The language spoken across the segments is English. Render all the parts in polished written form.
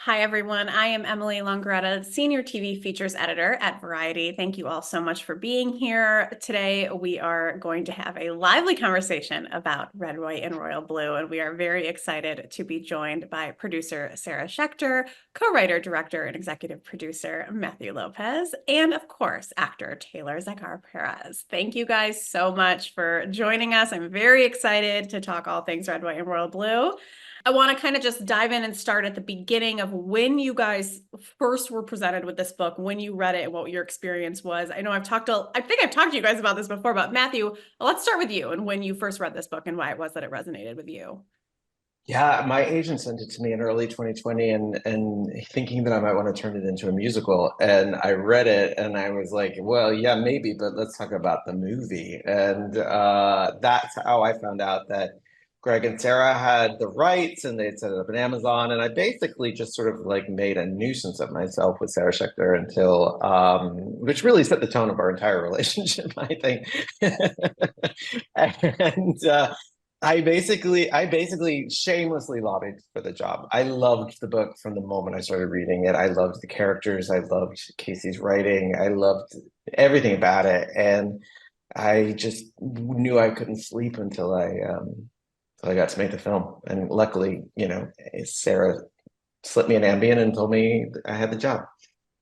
Hi, everyone. I am Emily Longaretta, Senior TV Features Editor at Variety. Thank you all so much for being here. Today, we are going to have a lively conversation about Red, White, and Royal Blue, and we are very excited to be joined by producer Sarah Schechter, co-writer, director, and executive producer Matthew Lopez, and of course, actor Taylor Zakar Perez. Thank you guys so much for joining us. I'm very excited to talk all things Red, White, and Royal Blue. I want to kind of just dive in and start at the beginning of when you guys first were presented with this book, when you read it, what your experience was. I know I think I've talked to you guys about this before, but Matthew, let's start with you and when you first read this book and why it was that it resonated with you. Yeah, my agent sent it to me in early 2020 and thinking that I might want to turn it into a musical. And I read it and I was like, well, yeah, maybe, but let's talk about the movie. And that's how I found out that Greg and Sarah had the rights and they'd set it up on Amazon. And I basically just sort of like made a nuisance of myself with Sarah Schechter until, which really set the tone of our entire relationship, I think. And I basically shamelessly lobbied for the job. I loved the book from the moment I started reading it. I loved the characters. I loved Casey's writing. I loved everything about it. And I just knew I couldn't sleep until I got to make the film. And luckily, Sarah slipped me an Ambien and told me I had the job.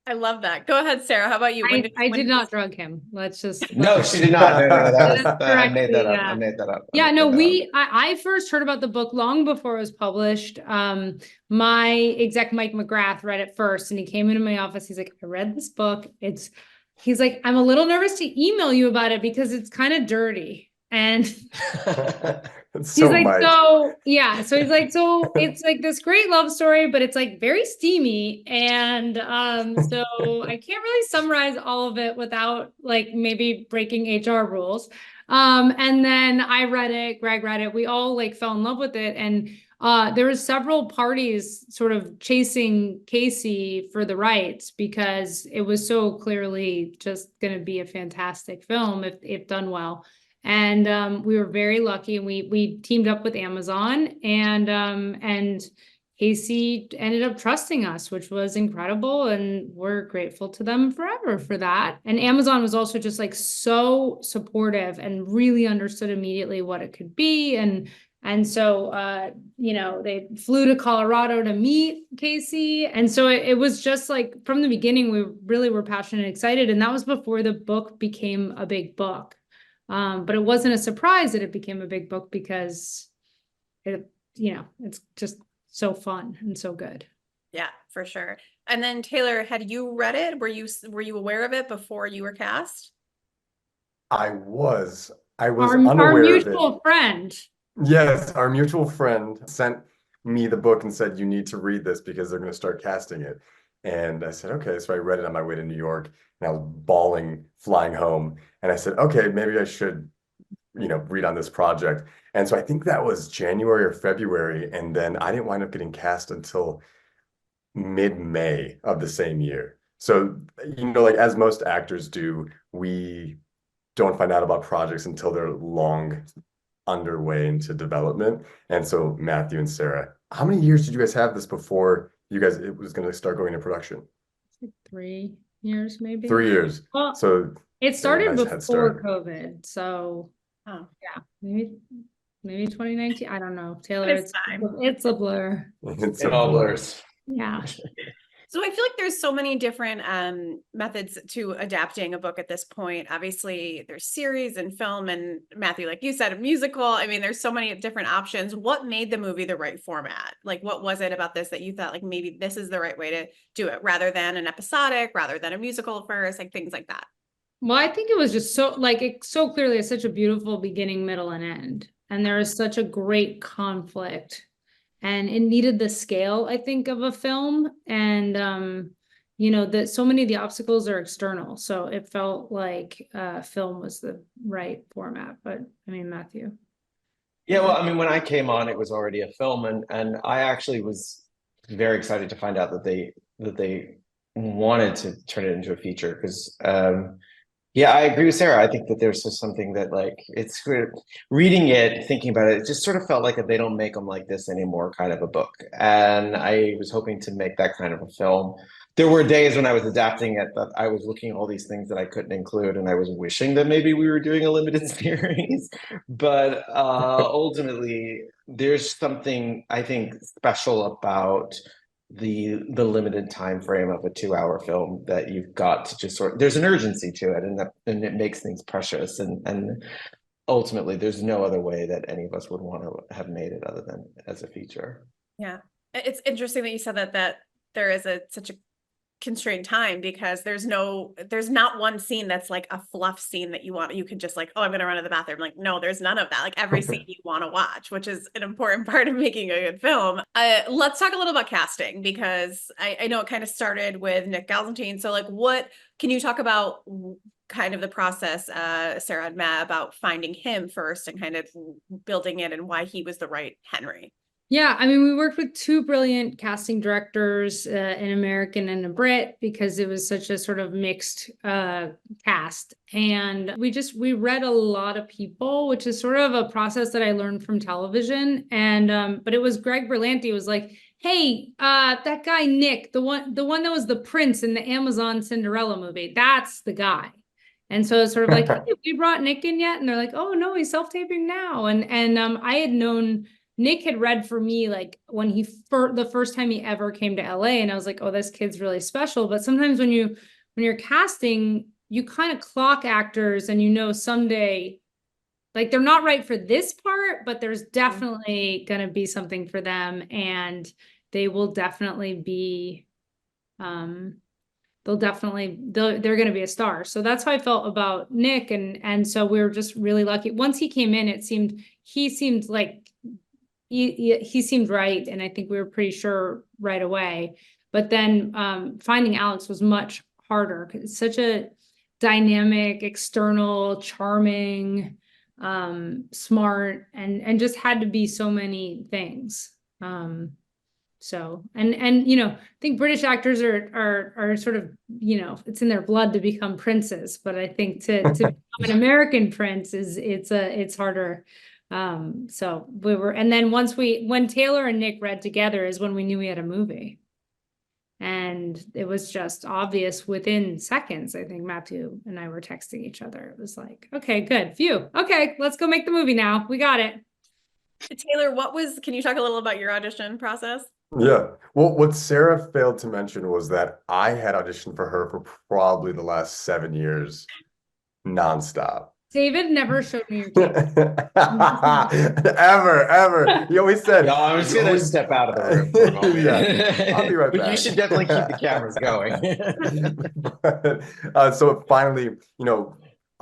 I love that. Go ahead, Sarah. How about you? I did not drug him. Let's just No, she did not. No, that was I made that up. yeah. I made that up. Yeah, no, made that up. I first heard about the book long before it was published. My exec Mike McGrath read it first and he came into my office. He's like, I read this book. He's like, I'm a little nervous to email you about it because it's kind of dirty. And It's he's so like, Mike. so yeah. So he's like, so it's like this great love story, but it's like very steamy. And so I can't really summarize all of it without like maybe breaking HR rules. And then I read it, Greg read it, we all like fell in love with it. And there was several parties sort of chasing Casey for the rights because it was so clearly just going to be a fantastic film if done well. And we were very lucky, and we teamed up with Amazon, and Casey ended up trusting us, which was incredible, and we're grateful to them forever for that. And Amazon was also just like so supportive and really understood immediately what it could be, and so they flew to Colorado to meet Casey, and so it was just like from the beginning we really were passionate and excited, and that was before the book became a big book. But it wasn't a surprise that it became a big book because it's just so fun and so good. Yeah, for sure. And then Taylor, had you read it? Were you aware of it before you were cast? I was Our unaware of it. mutual friend. Yes, our mutual friend sent me the book and said, you need to read this because they're going to start casting it. And I said, okay. So I read it on my way to New York and I was bawling, flying home. And I said, okay, maybe I should, read on this project. And so I think that was January or February. And then I didn't wind up getting cast until mid-May of the same year. So, like as most actors do, we don't find out about projects until they're long underway into development. And so Matthew and Sarah, how many years did you guys have this before it was going to start going into production? 3 years, maybe. 3 years. Well, so it started nice head before start. COVID. So yeah, maybe 2019. I don't know. Taylor, it's a blur. It all blurs. Yeah. So I feel like there's so many different methods to adapting a book at this point. Obviously, there's series and film, and Matthew, like you said, a musical. I mean, there's so many different options. What made the movie the right format? Like, what was it about this that you thought, like, maybe this is the right way to do it, rather than an episodic, rather than a musical first, like things like that? Well, I think it was just so clearly it's such a beautiful beginning, middle, and end. And there is such a great conflict. And it needed the scale, I think, of a film. And, that so many of the obstacles are external. So it felt like film was the right format. But I mean, Matthew. Yeah, well, I mean, when I came on, it was already a film, and I actually was very excited to find out that they wanted to turn it into a feature because Yeah, I agree with Sarah. I think that there's just something that like it's reading it, thinking about it, it just sort of felt like a they don't make them like this anymore kind of a book. And I was hoping to make that kind of a film. There were days when I was adapting it that I was looking at all these things that I couldn't include, and I was wishing that maybe we were doing a limited series. But ultimately, there's something I think special about the limited time frame of a 2 hour film that you've got to just sort there's an urgency to it, and it makes things precious, and ultimately there's no other way that any of us would want to have made it other than as a feature. Yeah. It's interesting that you said that there is such a constrained time, because there's not one scene that's like a fluff scene that you could just like, oh, I'm gonna run to the bathroom. Like, no, there's none of that. Like every scene you want to watch, which is an important part of making a good film. Let's talk a little about casting, because I know it kind of started with Nick Galantine. So like, what can you talk about kind of the process, Sarah and Matt, about finding him first and kind of building it, and why he was the right Henry? Yeah, I mean, we worked with two brilliant casting directors, an American and a Brit, because it was such a sort of mixed cast. And we read a lot of people, which is sort of a process that I learned from television. And but it was Greg Berlanti was like, hey, that guy Nick, the one that was the prince in the Amazon Cinderella movie, that's the guy. And so it's sort of like, hey, have we brought Nick in yet? And they're like, oh no, he's self-taping now. And I had known Nick had read for me like when the first time he ever came to LA, and I was like, oh, this kid's really special. But sometimes when you're casting, you kind of clock actors, and someday like they're not right for this part, but there's definitely gonna be something for them, and they will definitely be they're gonna be a star. So that's how I felt about Nick, and so we were just really lucky. Once he came in, he seemed like he seemed right, and I think we were pretty sure right away. But then finding Alex was much harder, because it's such a dynamic, external, charming, smart, and just had to be so many things. So and I think British actors are sort of, it's in their blood to become princes, but I think to become an American prince it's harder. So and then when Taylor and Nick read together is when we knew we had a movie. And it was just obvious within seconds. I think Matthew and I were texting each other. It was like, okay, good. Phew. Okay, let's go make the movie now. We got it. Taylor, can you talk a little about your audition process? Yeah. Well, what Sarah failed to mention was that I had auditioned for her for probably the last 7 years, nonstop. David never showed me your tape. Ever. He always said, No, I'm just gonna step out of the room for a moment. Yeah, I'll be right But back. you should definitely keep the cameras going. So finally,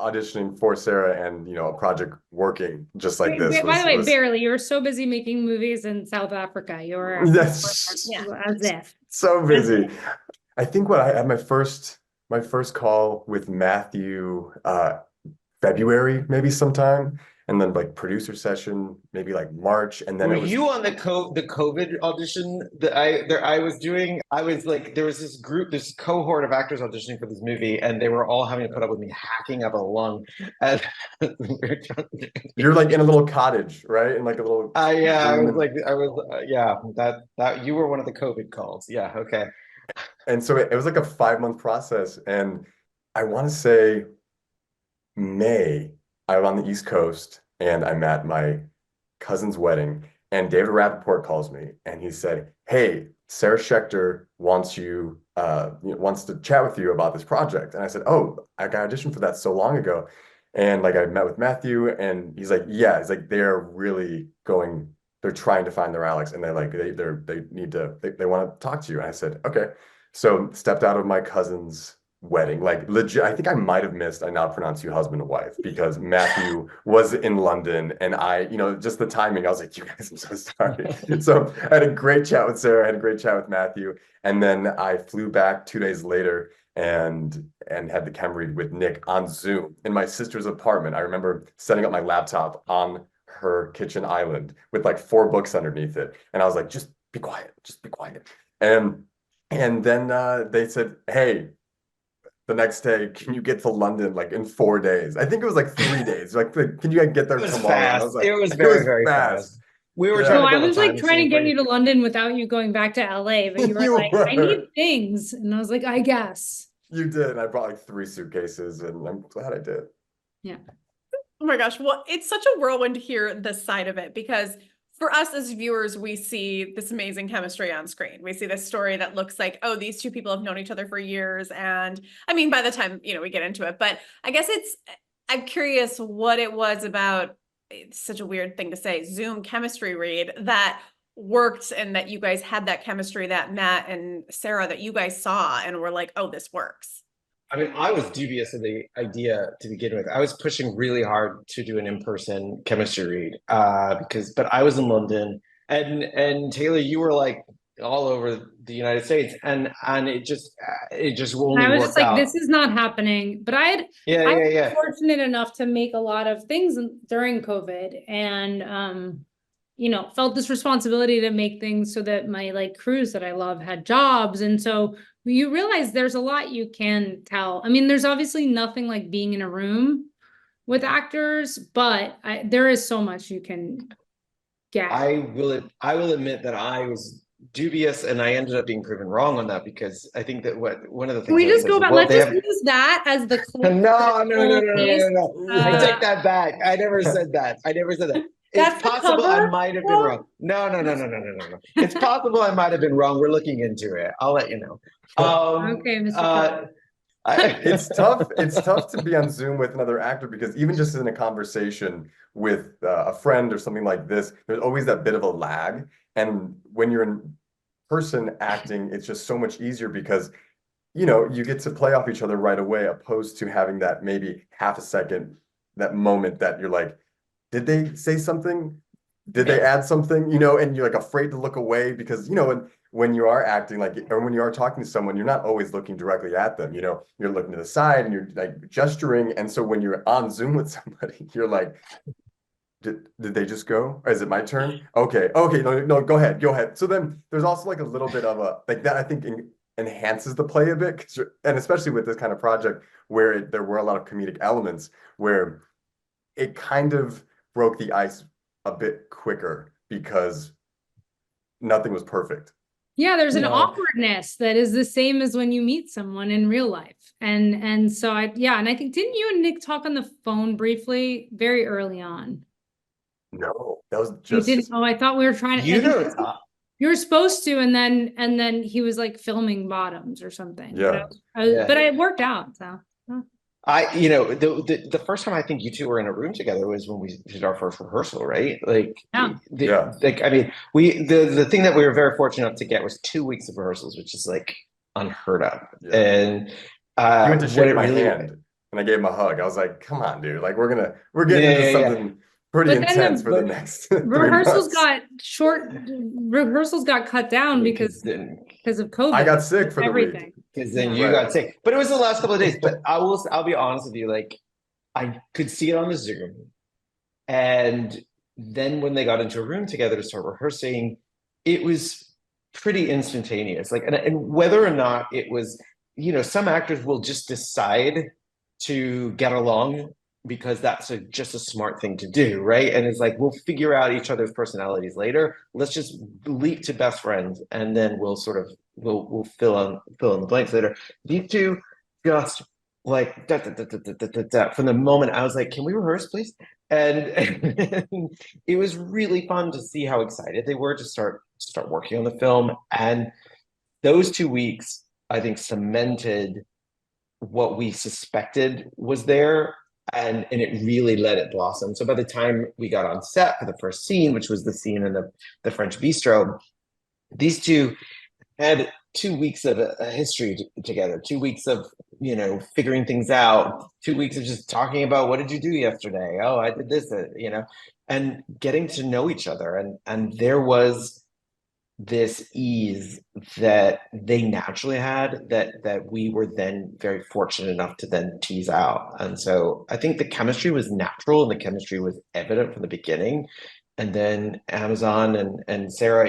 auditioning for Sarah and, a project working just like this. By the way, barely. You were so busy making movies in South Africa. You were Yes. as if. So busy. I think when I had my first call with Matthew, February, maybe sometime, and then like producer session, maybe like March, and then Were you on the COVID audition that I was doing? I was like, there was this cohort of actors auditioning for this movie, and they were all having to put up with me hacking up a lung. And you're like in a little cottage, right? In like a little. that you were one of the COVID calls. Yeah, okay. And so it was like a 5-month process, and I want to say May, I was on the East Coast, and I'm at my cousin's wedding, and David Rappaport calls me, and he said, hey, Sarah Schechter wants to chat with you about this project. And I said, oh, I got auditioned for that so long ago. And like I met with Matthew, and he's like, yeah, it's like they're trying to find their Alex, and they want to talk to you. And I said, okay. So stepped out of my cousin's wedding, like legit. I think I might have missed, I now pronounce you husband and wife, because Matthew was in London, and I, just the timing, I was like, you guys, I'm so sorry. So I had a great chat with Sarah, I had a great chat with Matthew, and then I flew back 2 days later and had the chem read with Nick on Zoom in my sister's apartment. I remember setting up my laptop on her kitchen island with like 4 books underneath it, and I was like, just be quiet. And then they said, hey, the next day, can you get to London like in 4 days? I think it was like 3 days. Like, can you get there It was tomorrow? And I fast. was like, It was it very, was very fast. fast. We were Yeah. trying No, to I build a was like time trying to machine get for you to London without you going back to LA, but you were You like, I were. need things. And I was like, I guess. You did. And I brought like 3 suitcases, and I'm glad I did. Yeah. Oh my gosh. Well, it's such a whirlwind to hear this side of it because for us as viewers, we see this amazing chemistry on screen. We see this story that looks like, oh, these two people have known each other for years. And I mean, by the time, we get into it, but I guess I'm curious what it was about, it's such a weird thing to say, Zoom chemistry read that worked and that you guys had that chemistry that Matt and Sarah that you guys saw and were like, oh, this works. I mean, I was dubious of the idea to begin with. I was pushing really hard to do an in-person chemistry read, but I was in London, and Taylor, you were like all over the United States, and it just only I was just worked like, out. this is not happening. But I Yeah, was yeah. fortunate enough to make a lot of things during COVID, and felt this responsibility to make things so that my like crews that I love had jobs. And so you realize there's a lot you can tell. I mean, there's obviously nothing like being in a room with actors, but there is so much you can get. I will admit that I was dubious, and I ended up being proven wrong on that because I think that one of the Can things we I just said go is, back? well, Let's they just have. use that as the clip. No. I Uh, take that back. I never said that. I never said that. That's It's the possible I cover, might have been Will? wrong. No. It's possible I might have been wrong. We're looking into it. I'll let you know. Okay, Mr. Cover. It's tough. It's tough to be on Zoom with another actor because even just in a conversation with a friend or something like this, there's always that bit of a lag. And when you're in person acting, it's just so much easier because you get to play off each other right away, opposed to having that maybe half a second, that moment that you're like, did they say something? Did they add something? And you're like afraid to look away because, when you are acting like, or when you are talking to someone, you're not always looking directly at them. You're looking to the side and you're like gesturing. And so when you're on Zoom with somebody, you're like, did they just go? Or is it my turn? Okay, no, go ahead. So then there's also like a little bit of a like that. I think enhances the play a bit, and especially with this kind of project where there were a lot of comedic elements where it kind of broke the ice a bit quicker because nothing was perfect. Yeah, there's an No. awkwardness that is the same as when you meet someone in real life. And so and I think, didn't you and Nick talk on the phone briefly very early on? No, that was You just didn't. Oh, I thought we were trying to. You I think know, you were supposed to, and then he was like filming Bottoms or something. Yeah. But it worked out. So the first time I think you two were in a room together was when we did our first rehearsal, right? Like, Yeah. I mean, the thing that we were very fortunate enough to get was 2 weeks of rehearsals, which is like unheard of. Yeah. And he went to what shake it my really hand and I gave him a hug. I was like, come on, dude. Like we're getting into something pretty But then intense for the next 3 rehearsals months. rehearsals got cut down because of COVID. I got sick for the week. everything. Because then Yeah. you Right. got sick. But it was the last couple of days. But I'll be honest with you, like I could see it on the Zoom. And then when they got into a room together to start rehearsing, it was pretty instantaneous. Like, and whether or not it was, some actors will just decide to get along because that's just a smart thing to do, right? And it's like, we'll figure out each other's personalities later. Let's just leap to best friends, and then we'll fill in the blanks later. These two just like from the moment I was like, can we rehearse, please? And it was really fun to see how excited they were to start working on the film. And those 2 weeks, I think, cemented what we suspected was there, and it really let it blossom. So by the time we got on set for the first scene, which was the scene in the French bistro, these two had 2 weeks of a history together, 2 weeks of figuring things out, 2 weeks of just talking about, what did you do yesterday? Oh, I did this, and getting to know each other. And there was this ease that they naturally had that we were then very fortunate enough to then tease out. And so I think the chemistry was natural and the chemistry was evident from the beginning. And then Amazon and Sarah,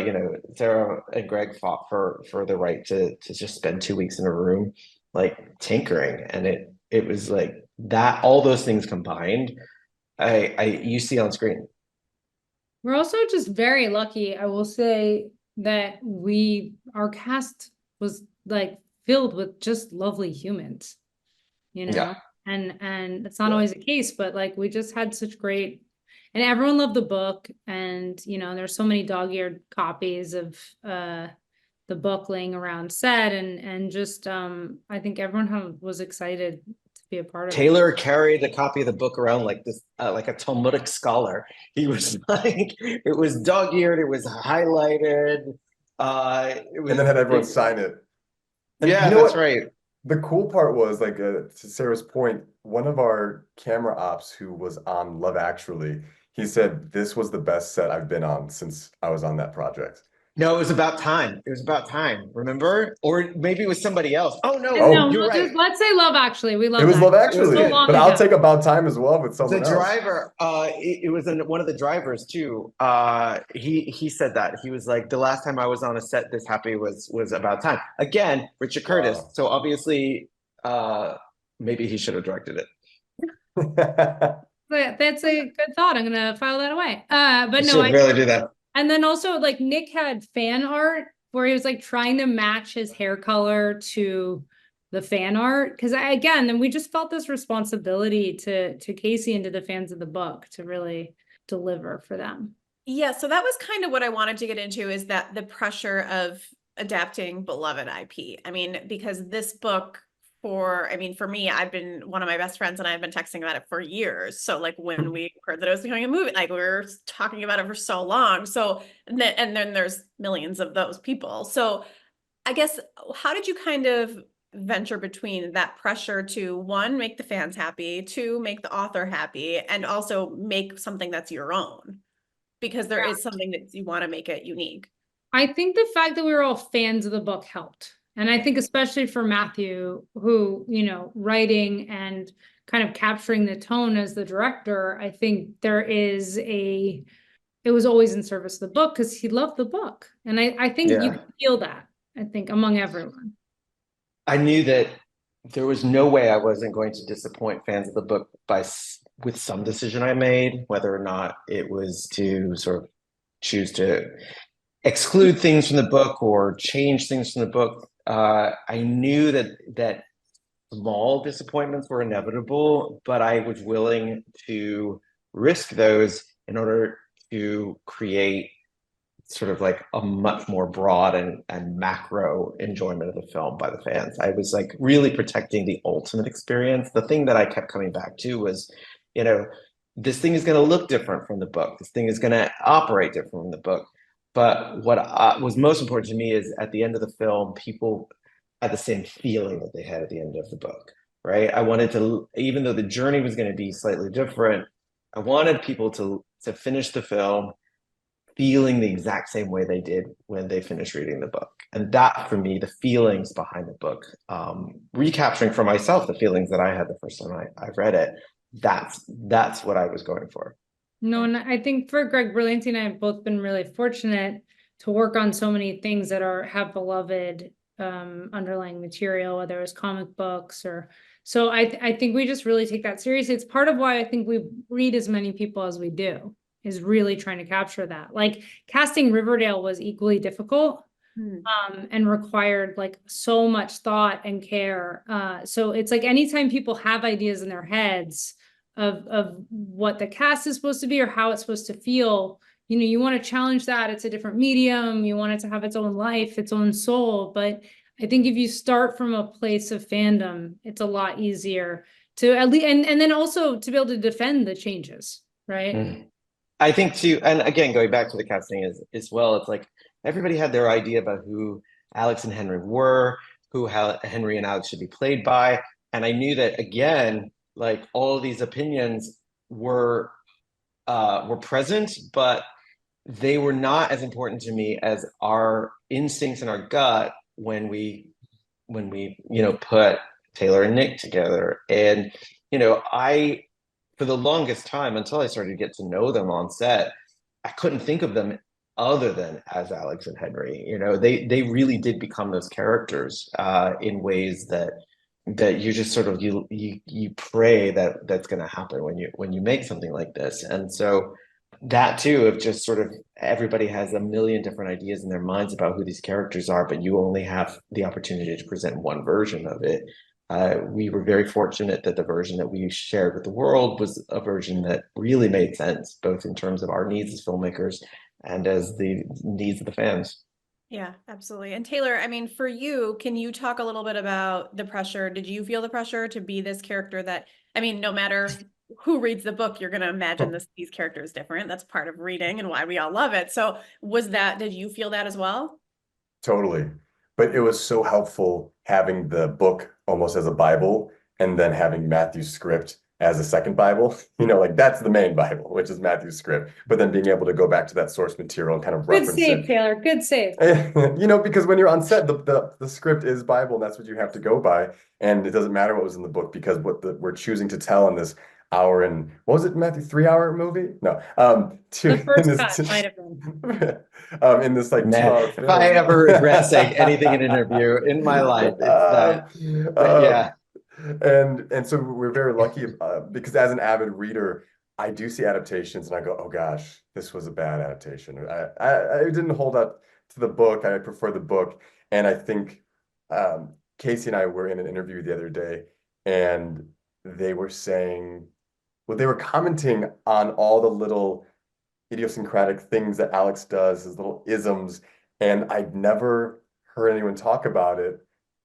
Sarah and Greg fought for the right to just spend 2 weeks in a room. like tinkering, and it was like that, all those things combined, you see on screen. We're also just very lucky. I will say that our cast was like filled with just lovely humans, you know? Yeah. And it's not Yeah. always the case, but like we just had such great, and everyone loved the book. And, you know, there's so many dog-eared copies of the book laying around set, and just I think everyone was excited to be a part of it. Taylor carried a copy of the book around like this, like a Talmudic scholar. He was like, it was dog-eared, it was highlighted, And then had everyone sign it. And yeah, you know that's what? right. The cool part was, like, to Sarah's point, one of our camera ops who was on Love Actually, he said this was the best set I've been on since I was on that project. No, it was about time. It was about time. Remember? Or maybe it was somebody else. Oh no, No, you're right. let's say Love Actually. We love It was that. Love was Actually, good. long but I'll ago. take About Time as well with The someone else. driver, it was one of the drivers too. He said that. He was like, the last time I was on a set this happy was about time. Again, Richard Curtis. Wow. So obviously, maybe he should have directed it. That's a good thought. I'm gonna file that away. But He no, should really do that. and then also like Nick had fan art where he was like trying to match his hair color to the fan art. Cause then we just felt this responsibility to Casey and to the fans of the book to really deliver for them. Yeah, so that was kind of what I wanted to get into, is that the pressure of adapting beloved IP. I mean, because this book, for me, one of my best friends and I have been texting about it for years. So like when we heard that it was becoming a movie, like we were talking about it for so long. So, and then there's millions of those people. So I guess, how did you kind of venture between that pressure to, one, make the fans happy, two, make the author happy, and also make something that's your own? Because there is something that you want to make it unique. I think the fact that we were all fans of the book helped. And I think especially for Matthew, who, you know, writing and kind of capturing the tone as the director, I think it was always in service of the book because he loved the book. And I think you can feel that, I think, among everyone. I knew that there was no way I wasn't going to disappoint fans of the book with some decision I made, whether or not it was to sort of choose to exclude things from the book or change things from the book. I knew that small disappointments were inevitable, but I was willing to risk those in order to create sort of like a much more broad and macro enjoyment of the film by the fans. I was like really protecting the ultimate experience. The thing that I kept coming back to was, you know, this thing is going to look different from the book. This thing is going to operate different from the book. But what was most important to me is at the end of the film, people had the same feeling that they had at the end of the book, right? I wanted to, even though the journey was going to be slightly different, I wanted people to finish the film feeling the exact same way they did when they finished reading the book. And that, for me, the feelings behind the book, recapturing for myself the feelings that I had the first time I read it, that's what I was going for. No, and I think for Greg Berlanti and I have both been really fortunate to work on so many things that have beloved underlying material, whether it's comic books or so. I think we just really take that seriously. It's part of why I think we read as many people as we do, is really trying to capture that. Like casting Riverdale was equally difficult and required like so much thought and care. So it's like anytime people have ideas in their heads of what the cast is supposed to be or how it's supposed to feel, you know, you want to challenge that. It's a different medium. You want it to have its own life, its own soul. But I think if you start from a place of fandom, it's a lot easier to at least, and then also to be able to defend the changes, right? I think too, and again, going back to the casting as well, it's like everybody had their idea about who Alex and Henry were, how Henry and Alex should be played by. And I knew that, again, like all of these opinions were present, but they were not as important to me as our instincts and our gut when we put Taylor and Nick together. And for the longest time, until I started to get to know them on set, I couldn't think of them other than as Alex and Henry. They really did become those characters in ways that that you just sort of you pray that that's going to happen when you make something like this. And so that too, of just sort of everybody has a million different ideas in their minds about who these characters are, but you only have the opportunity to present one version of it. We were very fortunate that the version that we shared with the world was a version that really made sense, both in terms of our needs as filmmakers and as the needs of the fans. Yeah, absolutely. And Taylor, I mean, for you, can you talk a little bit about the pressure? Did you feel the pressure to be this character that, I mean, no matter who reads the book, you're going to imagine these characters different. That's part of reading and why we all love it. So did you feel that as well? Totally. But it was so helpful having the book almost as a Bible and then having Matthew's script as a second Bible. Like that's the main Bible, which is Matthew's script. But then being able to go back to that source material and kind of Good reference save, it. Taylor. Good save. Because when you're on set, the script is Bible, and that's what you have to go by. And it doesn't matter what was in the book because we're choosing to tell in this hour and what was it, Matthew, 3 hour movie? No, The first cut might have been. in this like Man, 2 hour if film. I ever regret saying anything in an interview in my life, it's that. But yeah. And so we're very lucky because as an avid reader, I do see adaptations and I go, oh gosh, this was a bad adaptation. I didn't hold up to the book. I prefer the book. And I think Casey and I were in an interview the other day and they were saying, well, they were commenting on all the little idiosyncratic things that Alex does, his little isms, and I'd never heard anyone talk about it.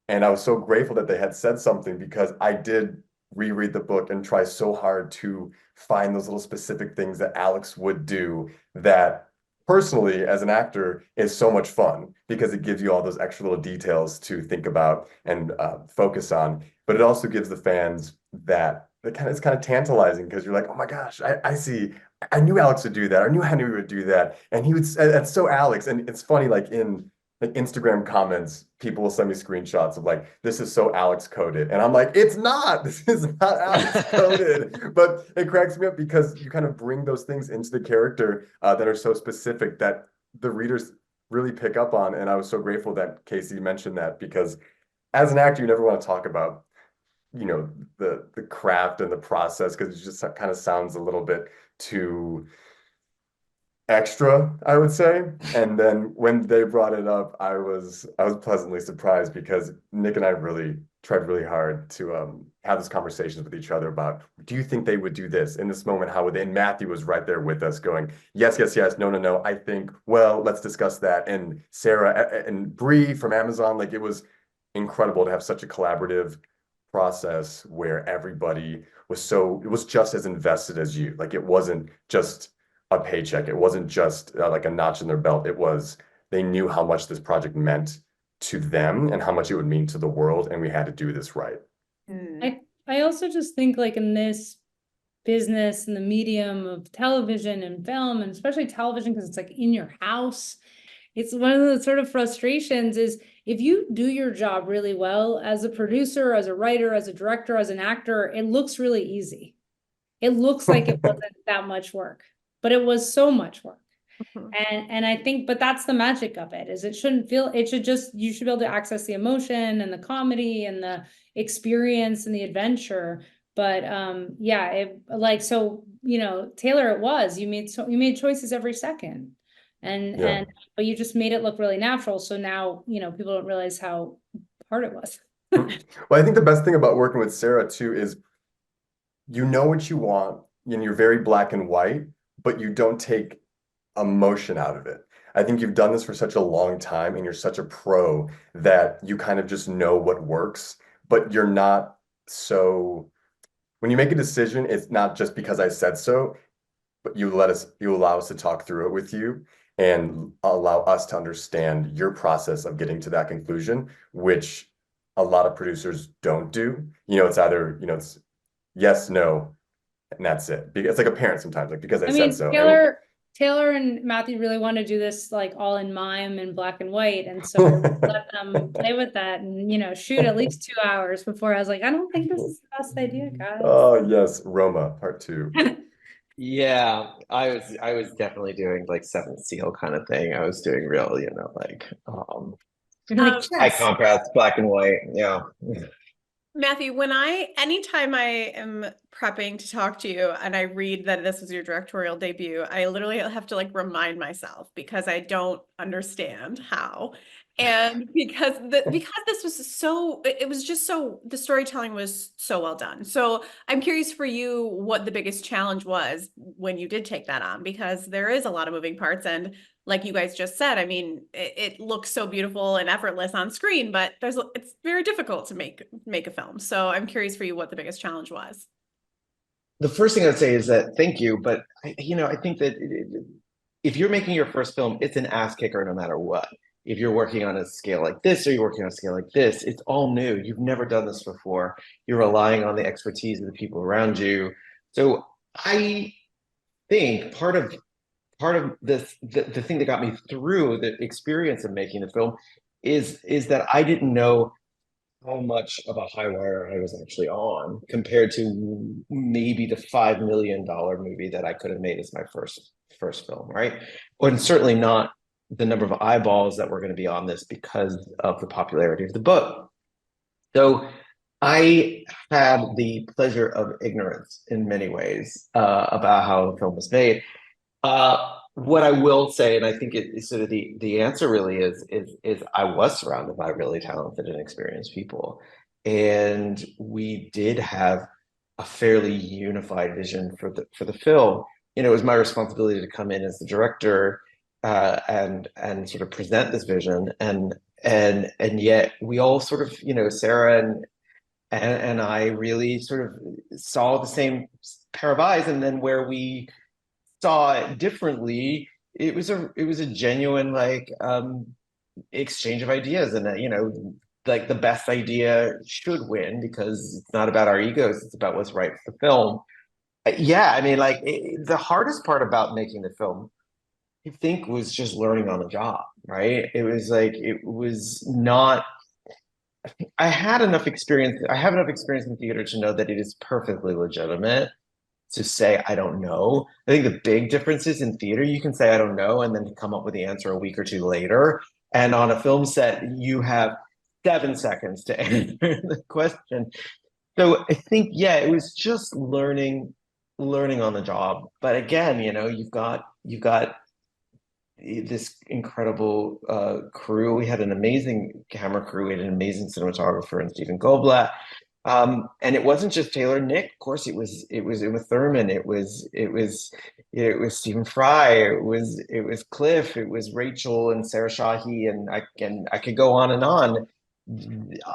And I was so grateful that they had said something because I did reread the book and try so hard to find those little specific things that Alex would do that personally as an actor is so much fun because it gives you all those extra little details to think about and focus on. But it also gives the fans that it's kind of tantalizing because you're like, oh my gosh, I see. I knew Alex would do that. I knew Henry would do that. And he would, that's so Alex. And it's funny, like in like Instagram comments, people will send me screenshots of like, this is so Alex coded. And I'm like, it's not, this is not Alex coded. But it cracks me up because you kind of bring those things into the character that are so specific that the readers really pick up on. And I was so grateful that Casey mentioned that because as an actor, you never want to talk about the craft and the process because it just kind of sounds a little bit too extra, I would say. And then when they brought it up, I was pleasantly surprised because Nick and I really tried really hard to have these conversations with each other about, do you think they would do this in this moment? How would they? And Matthew was right there with us going, yes, yes, yes, no, no, no. I think, well, let's discuss that. And Sarah and Bree from Amazon, like it was incredible to have such a collaborative process where everybody it was just as invested as you. Like it wasn't just a paycheck. It wasn't just like a notch in their belt. They knew how much this project meant to them and how much it would mean to the world. And we had to do this right. I also just think like in this business and the medium of television and film, and especially television, because it's like in your house, it's one of the sort of frustrations is if you do your job really well as a producer, as a writer, as a director, as an actor, it looks really easy. It looks like it wasn't that much work, but it was so much work. And I think, but that's the magic of it, is you should be able to access the emotion and the comedy and the experience and the adventure. But yeah, Taylor, you made choices every second. But you just made it look really natural. So now, people don't realize how hard it was. Well, I think the best thing about working with Sarah too is you know what you want and you're very black and white, but you don't take emotion out of it. I think you've done this for such a long time and you're such a pro that you kind of just know what works, but you're not when you make a decision, it's not just because I said so, but you allow us to talk through it with you and allow us to understand your process of getting to that conclusion, which a lot of producers don't do. It's either, it's yes, no, and that's it. It's like a parent sometimes, like because I said so. Taylor and Matthew really want to do this like all in mime and black and white. And so let them play with that and, shoot at least 2 hours before I was like, I don't think this is the best idea, guys. Oh, yes. Roma, part 2. Yeah, I was definitely doing like Seventh Seal kind of thing. I was doing real, You're like, high yes. contrast, black and white. Yeah. Matthew, anytime I am prepping to talk to you and I read that this was your directorial debut, I literally have to like remind myself because I don't understand how. And because this was so, it was just so, the storytelling was so well done. So I'm curious for you what the biggest challenge was when you did take that on, because there is a lot of moving parts. And like you guys just said, I mean, it looks so beautiful and effortless on screen, but it's very difficult to make a film. So I'm curious for you what the biggest challenge was. The first thing I'd say is that thank you, but I think that if you're making your first film, it's an ass kicker no matter what. If you're working on a scale like this or you're working on a scale like this, it's all new. You've never done this before. You're relying on the expertise of the people around you. So I think part of this the thing that got me through the experience of making the film is that I didn't know how much of a high wire I was actually on compared to maybe the $5 million movie that I could have made as my first film, right? And certainly not the number of eyeballs that were going to be on this because of the popularity of the book. So I had the pleasure of ignorance in many ways about how the film was made. What I will say, and I think it is sort of the answer really is I was surrounded by really talented and experienced people, and we did have a fairly unified vision for the film. It was my responsibility to come in as the director and sort of present this vision, and yet we all sort of Sarah and I really sort of saw the same pair of eyes, and then where we saw it differently, it was a genuine like exchange of ideas, and that like the best idea should win because it's not about our egos, it's about what's right for the film. Yeah, I mean, like the hardest part about making the film, I think, was just learning on the job, right? It was not. I had enough experience. I have enough experience in theater to know that it is perfectly legitimate to say I don't know. I think the big difference is in theater, you can say I don't know and then come up with the answer a week or two later. And on a film set, you have 7 seconds to answer the question. So I think, yeah, it was just learning on the job. But again, you've got this incredible crew. We had an amazing camera crew. We had an amazing cinematographer in Stephen Goldblatt. And it wasn't just Taylor and Nick. Of course, it was Uma Thurman. It was Stephen Fry. It was Cliff. It was Rachel and Sarah Shahi, and I could go on and on.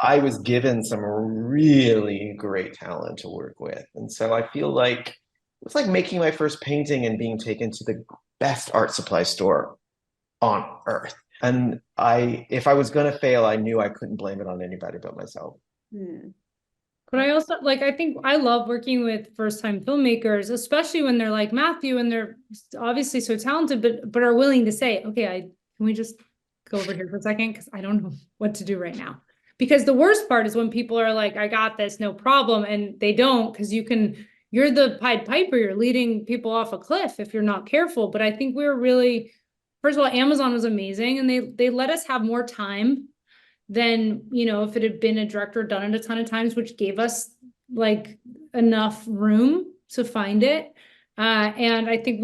I was given some really great talent to work with, and so I feel like it was like making my first painting and being taken to the best art supply store on earth. And if I was going to fail, I knew I couldn't blame it on anybody but myself. Hmm. But I also I think I love working with first-time filmmakers, especially when they're like Matthew and they're obviously so talented, but are willing to say, okay, can we just go over here for a second? Because I don't know what to do right now. Because the worst part is when people are like, I got this, no problem. And they don't, because you're the Pied Piper, you're leading people off a cliff if you're not careful. But I think we were really, first of all, Amazon was amazing, and they let us have more time than, if it had been a director done it a ton of times, which gave us like enough room to find it. And I think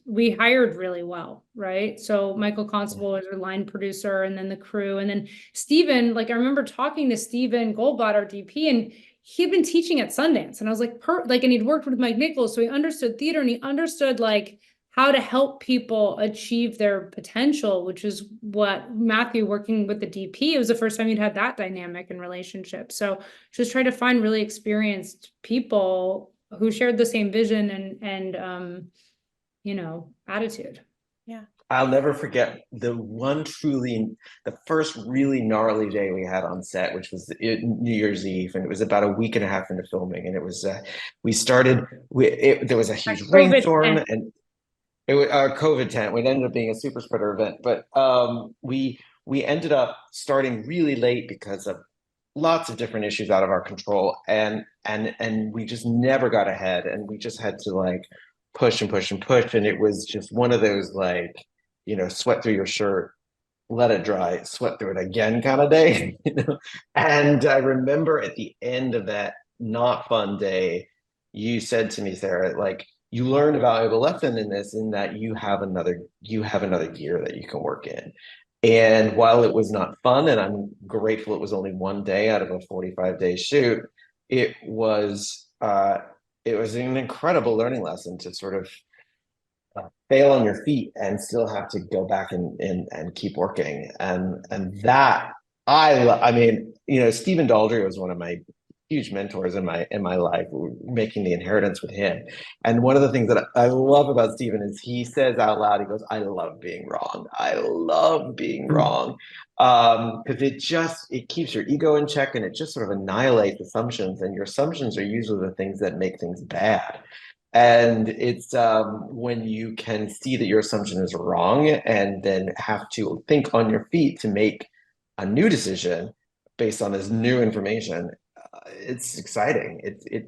we hired really well, right? So Michael Constable was our line producer, and then the crew, and then Stephen, like I remember talking to Stephen Goldblatt, our DP, and he'd been teaching at Sundance, and I was like, and he'd worked with Mike Nichols, so he understood theater, and he understood like how to help people achieve their potential, which is what Matthew working with the DP, it was the first time you'd had that dynamic in relationship. So just try to find really experienced people who shared the same vision and attitude. Yeah. I'll never forget the first really gnarly day we had on set, which was New Year's Eve, and it was about a week and a half into filming, and it was there was a huge rainstorm, and it was our COVID tent. It ended up being a super spreader event, but we ended up starting really late because of lots of different issues out of our control, and we just never got ahead, and we just had to like push and push and push, and it was just one of those like sweat through your shirt let it dry, sweat through it again kind of day. You know? And I remember at the end of that not fun day, you said to me, Sarah, like, you learned a valuable lesson in this, in that you have another gear that you can work in. And while it was not fun, and I'm grateful it was only one day out of a 45-day shoot, it was an incredible learning lesson to sort of fail on your feet and still have to go back and keep working. And that I mean, you know, Stephen Daldry was one of my huge mentors in my life, making The Inheritance with him. And one of the things that I love about Stephen is he says out loud, he goes, I love being wrong. I love being wrong. Because it keeps your ego in check, and it just sort of annihilates assumptions. And your assumptions are usually the things that make things bad. And it's when you can see that your assumption is wrong and then have to think on your feet to make a new decision based on this new information. It's exciting.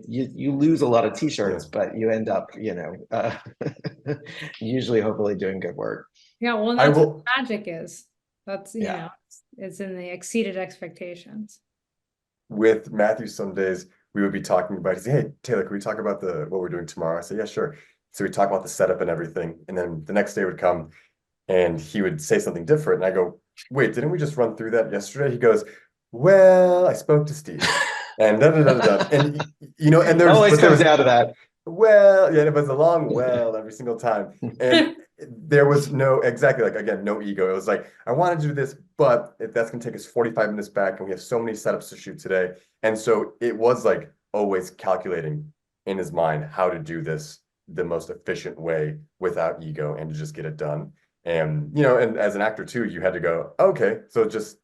You lose a lot of t-shirts, but you end up, you know, usually hopefully doing good work. Yeah, well, and I that's what will, magic is. That's, you Yeah. know, it's in the exceeded expectations. with Matthew, some days we would be talking about, he'd say, hey, Taylor, can we talk about what we're doing tomorrow? I say, yeah, sure. So we talk about the setup and everything. And then the next day would come and he would say something different. And I go, wait, didn't we just run through that yesterday? He goes, well, I spoke to Steve and da da da da. And, you know, and Always but there comes was, down to that. well, yeah, it was a long well every single time. And there was no, exactly, like, again, no ego. It was like, I want to do this, but if that's going to take us 45 minutes back, and we have so many setups to shoot today. And so it was like always calculating in his mind how to do this the most efficient way without ego and to just get it done. And, you know, and as an actor too, you had to go, okay, so just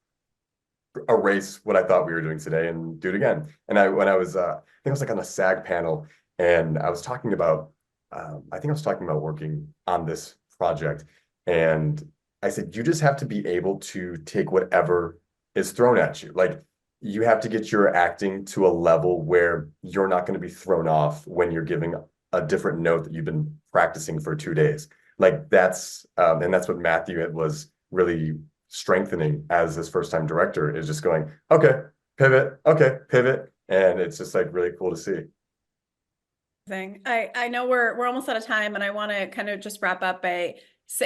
erase what I thought we were doing today and do it again. And when I was, I think I was like on a SAG panel, and I was talking about, I think I was talking about working on this project, and I said, you just have to be able to take whatever is thrown at you. Like, you have to get your acting to a level where you're not going to be thrown off when you're giving a different note that you've been practicing for 2 days. Like that's, and that's what Matthew was really strengthening as his first time director, is just going, okay, pivot, and it's just like really cool to see. I know we're almost out of time, and I want to kind of just wrap up by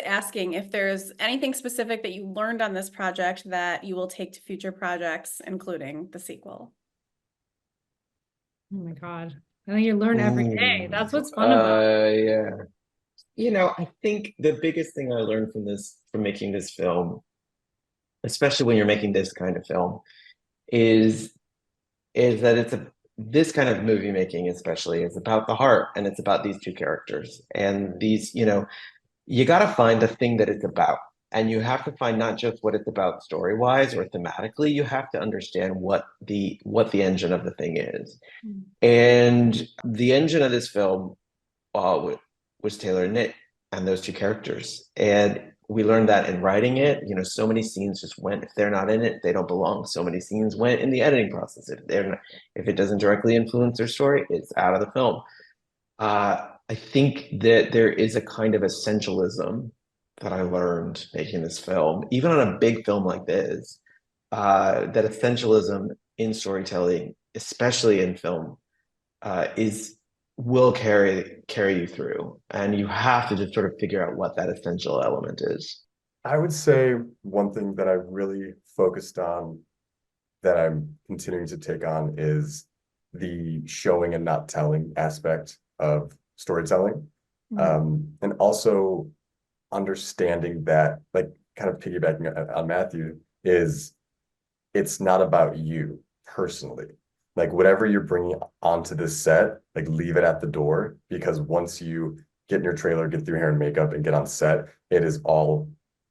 asking if there's anything specific that you learned on this project that you will take to future projects, including the sequel. Oh my God. I think you learn every day. That's what's fun about it. Yeah. You know, I think the biggest thing I learned from making this film, especially when you're making this kind of film, is that this kind of movie making especially is about the heart, and it's about these two characters, and these, you know, you got to find the thing that it's about, and you have to find not just what it's about story wise or thematically. You have to understand what the engine of the thing is. And the engine of this film was Taylor and Nick and those two characters. And we learned that in writing it. You know, so many scenes just went, if they're not in it, they don't belong. So many scenes went in the editing process. If it doesn't directly influence their story, it's out of the film. I think that there is a kind of essentialism that I learned making this film, even on a big film like this, that essentialism in storytelling, especially in film, will carry you through, and you have to just sort of figure out what that essential element is. I would say one thing that I really focused on, that I'm continuing to take on, is the showing and not telling aspect of storytelling. And also understanding that, like, kind of piggybacking on Matthew, is it's not about you personally. Like, whatever you're bringing onto this set, like, leave it at the door, because once you get in your trailer, get through hair and makeup, and get on set, it is all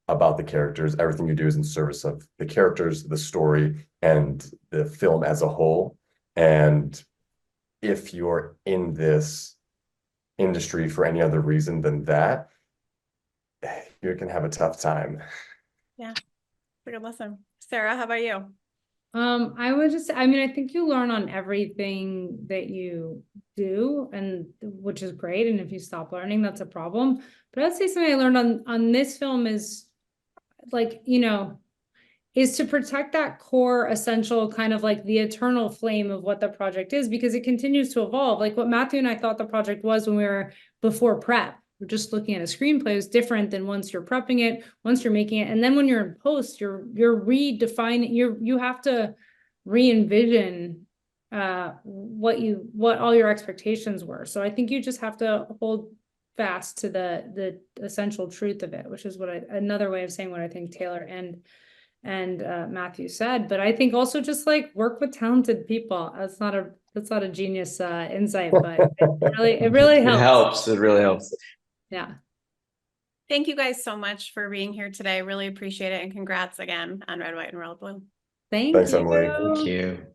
about the characters. Everything you do is in service of the characters, the story, and the film as a whole. And if you're in this industry for any other reason than that, you can have a tough time. Yeah, it's a good lesson. Sarah, how about you? I would just, I mean, I think you learn on everything that you do, and which is great. And if you stop learning, that's a problem. But I'd say something I learned on this film is like, you know, is to protect that core essential kind of like the eternal flame of what the project is, because it continues to evolve. Like what Matthew and I thought the project was when we were before prep, we're just looking at a screenplay, is different than once you're prepping it, once you're making it. And then when you're in post, you're redefining, you have to re-envision what all your expectations were. So I think you just have to hold fast to the essential truth of it, which is what another way of saying what I think Taylor and Matthew said. But I think also just like work with talented people. That's not a genius insight, but it really helps. It helps. It really helps. Yeah. Thank you guys so much for being here today. Really appreciate it. And congrats again on Red, White, and Royal Blue. Thank Thanks, you. Emily. Thank you.